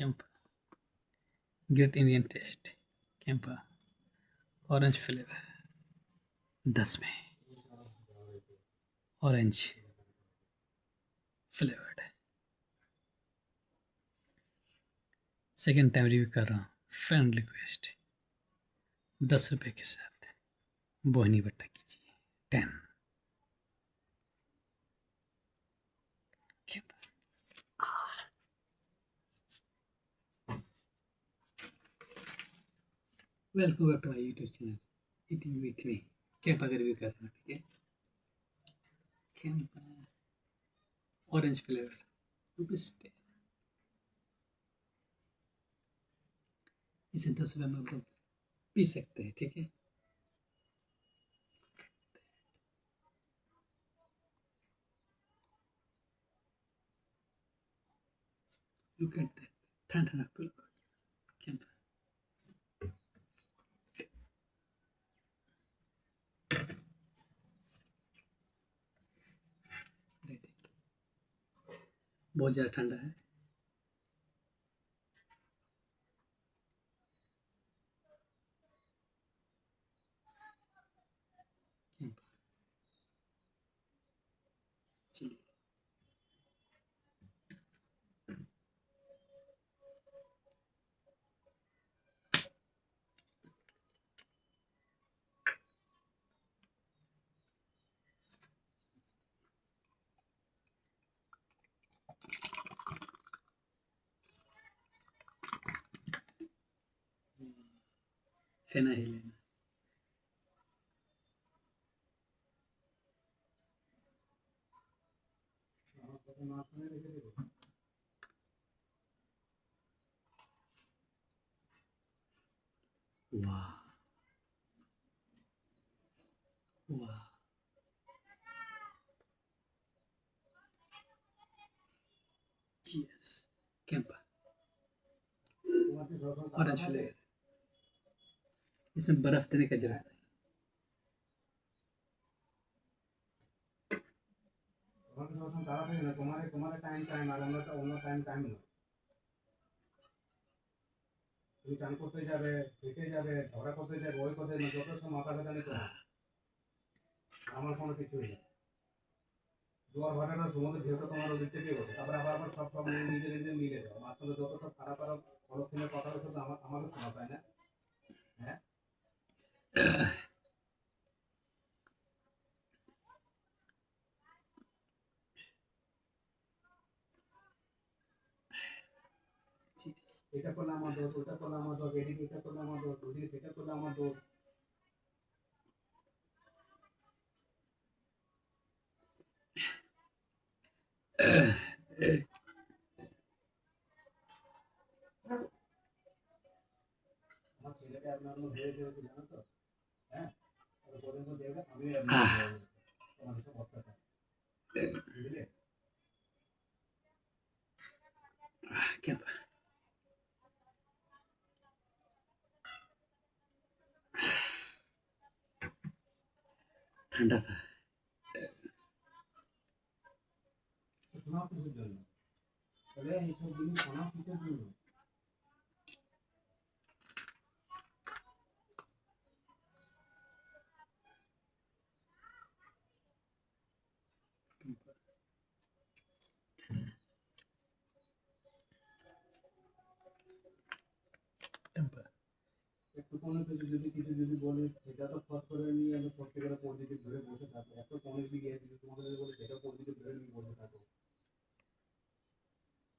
Campa. Great Indian taste. Campa. Orange flavor. 10 में orange flavoured. Second time review कर रहा हूँ। फ्रेंड रिक्वेस्ट 10 रुपये के साथ बोहनी बट्टा कीजिए 10। Welcome back to my YouTube channel eating with me. Campa का रिव्यू कर रहा हूँ, ठीक है। Campa orange flavour rupees 10। इसे 10 रुपये में आप लोग पी सकते हैं, ठीक है। लुक एट दैट, ठंडा ठंडा कुल कैंपा। बहुत ज़्यादा ठंडा है। कैंपा चलिए। फेना ही लेना। वाह वाह, चीयर्स। Campa orange flavour. इसमें बर्फ देने का जरूरत नहीं। তুমি চান করতে যাবে, হেঁটে যাবে, ঝগড়া করতে যাবে, ওই করতে যাবে, যত সব মাথা ব্যথা নিতে হবে। আমার কোনো কিছুই নেই। জোয়ার ভাটাটা সমুদ্র ঢেউটা তোমার ওদিক থেকেই ওঠে। তারপরে আবার আবার সব সব নিজে নিজে মিলে যাও। মাঝখানে যত সব খারাপ খারাপ পরক্ষণের কথা হচ্ছে আমাকে শোনা পায় না। হ্যাঁ, Cheers. এটা করলে আমার দোষ, ওটা করলে আমার দোষ, এদিকে এটা করলে আমার দোষ, ওদিকে সেটা করলে আমার দোষ। আমার ছেলেকে আপনার হয়ে যেতে জানো তো? হ্যাঁ, পর্যন্ত দেখবে আমি তোমার সব অত্যাচার, বুঝলে? कैंपा ठंडा था। শোনাও কিসের জন্য? তাহলে এইসব জিনিস শোনাও কিসের জন্য? कैंपा একটু কোনো কিছু যদি বলি সেটা তো ফট করে নিয়ে আমি প্রত্যেকের পজিটিভ ধরে বসে থাকবো। এত পজিটিভ গিয়ে যদি তোমাকে যদি বলি সেটা পজিটিভ